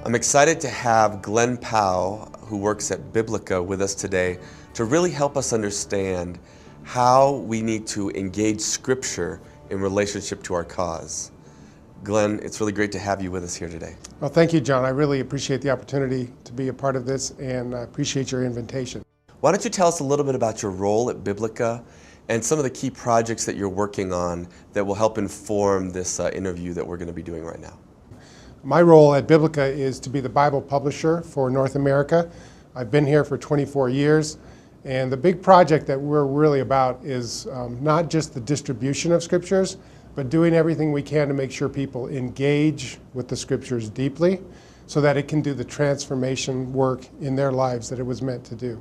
I'm excited to have Glenn Paauw, who works at Biblica, with us today to really help us understand how we need to engage Scripture in relationship to our cause. Glenn, it's really great to have you with us here today. Well, thank you, John. I really appreciate the opportunity to be a part of this, and I appreciate your invitation. Why don't you tell us a little bit about your role at Biblica and some of the key projects that you're working on that will help inform this interview that we're going to be doing right now. My role at Biblica is to be the Bible publisher for North America. I've been here for 24 years, and the big project that we're really about is not just the distribution of scriptures, but doing everything we can to make sure people engage with the scriptures deeply so that it can do the transformation work in their lives that it was meant to do.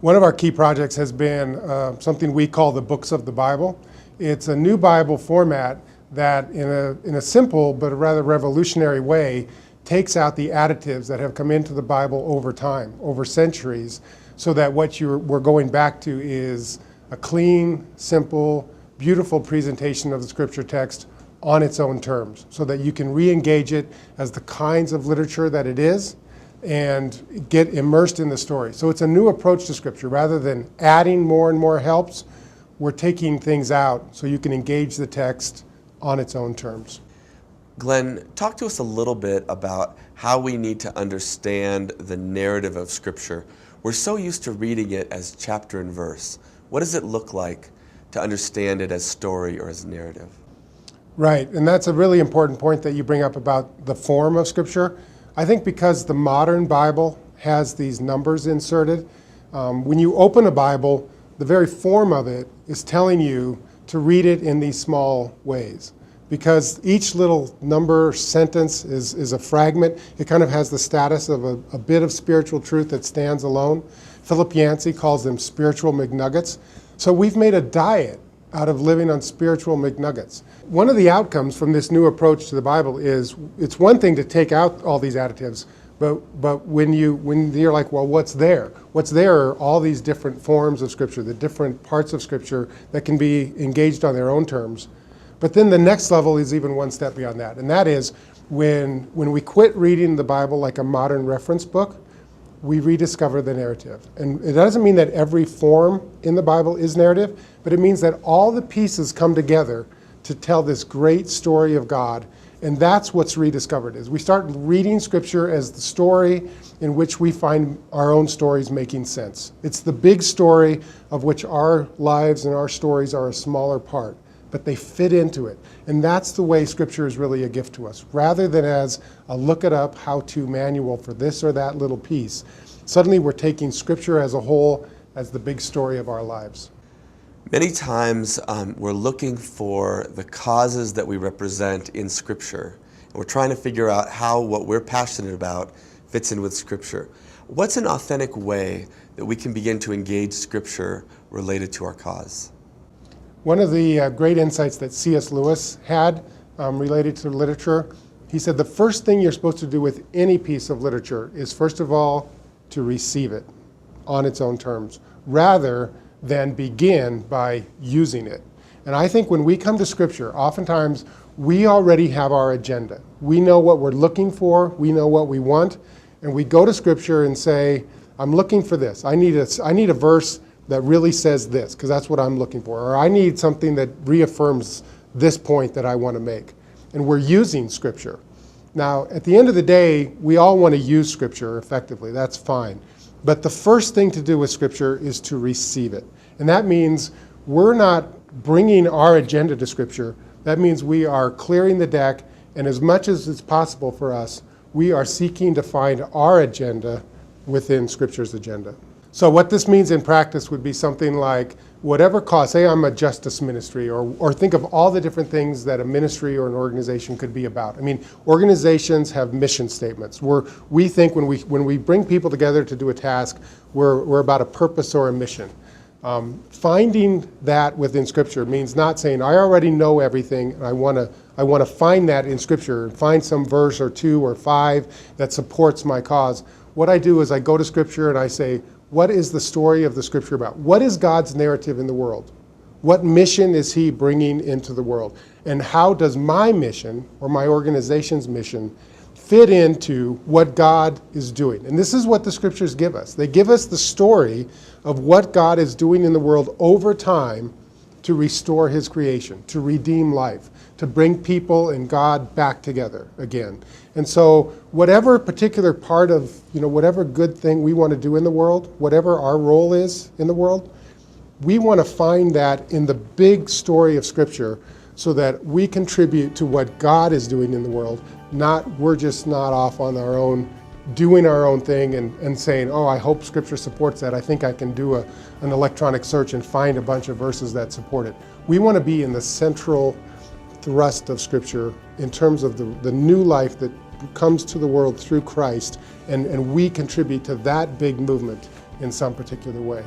One of our key projects has been something we call the Books of the Bible. It's a new Bible format that in a simple but a rather revolutionary way takes out the additives that have come into the Bible over time, over centuries, so that what we're going back to is a clean, simple, beautiful presentation of the scripture text on its own terms, so that you can re-engage it as the kinds of literature that it is and get immersed in the story. So it's a new approach to scripture. Rather than adding more and more helps, we're taking things out so you can engage the text on its own terms. Glenn, talk to us a little bit about how we need to understand the narrative of Scripture. We're so used to reading it as chapter and verse. What does it look like to understand it as story or as narrative? Right, and that's a really important point that you bring up about the form of Scripture. I think because the modern Bible has these numbers inserted, when you open a Bible, the very form of it is telling you to read it in these small ways. Because each little number sentence is a fragment. It kind of has the status of a bit of spiritual truth that stands alone. Philip Yancey calls them spiritual McNuggets. So we've made a diet out of living on spiritual McNuggets. One of the outcomes from this new approach to the Bible is it's one thing to take out all these additives, but when you're like, well, what's there? What's there are all these different forms of Scripture, the different parts of Scripture that can be engaged on their own terms. But then the next level is even one step beyond that, and that is when we quit reading the Bible like a modern reference book, we rediscover the narrative. And it doesn't mean that every form in the Bible is narrative, but it means that all the pieces come together to tell this great story of God. And that's what's rediscovered, is we start reading Scripture as the story in which we find our own stories making sense. It's the big story of which our lives and our stories are a smaller part, but they fit into it. And that's the way Scripture is really a gift to us. Rather than as a look it up how-to manual for this or that little piece, suddenly we're taking Scripture as a whole as the big story of our lives. Many times we're looking for the causes that we represent in Scripture. And we're trying to figure out how what we're passionate about fits in with Scripture. What's an authentic way that we can begin to engage Scripture related to our cause? One of the great insights that C.S. Lewis had related to literature, he said the first thing you're supposed to do with any piece of literature is, first of all, to receive it on its own terms, rather than begin by using it. And I think when we come to Scripture, oftentimes we already have our agenda. We know what we're looking for, we know what we want, and we go to Scripture and say, I'm looking for this. I need a verse that really says this, because that's what I'm looking for. Or I need something that reaffirms this point that I want to make. And we're using Scripture. Now, at the end of the day, we all want to use Scripture effectively. That's fine. But the first thing to do with Scripture is to receive it. And that means we're not bringing our agenda to Scripture. That means we are clearing the deck, and as much as it's possible for us, we are seeking to find our agenda within Scripture's agenda. So what this means in practice would be something like, whatever cause, say I'm a justice ministry, or think of all the different things that a ministry or an organization could be about. I mean, organizations have mission statements. We think when we bring people together to do a task, we're about a purpose or a mission. Finding that within Scripture means not saying, I already know everything, and I want to find that in Scripture, and find some verse or 2 or 5 that supports my cause. What I do is I go to Scripture and I say, what is the story of the Scripture about? What is God's narrative in the world? What mission is He bringing into the world? And how does my mission, or my organization's mission, fit into what God is doing. And this is what the scriptures give us. They give us the story of what God is doing in the world over time to restore his creation, to redeem life, to bring people and God back together again. And so whatever particular part of, whatever good thing we want to do in the world, whatever our role is in the world, we want to find that in the big story of Scripture so that we contribute to what God is doing in the world. We're just not off on our own, doing our own thing and saying, oh, I hope Scripture supports that. I think I can do an electronic search and find a bunch of verses that support it. We want to be in the central thrust of Scripture in terms of the new life that comes to the world through Christ, and we contribute to that big movement in some particular way.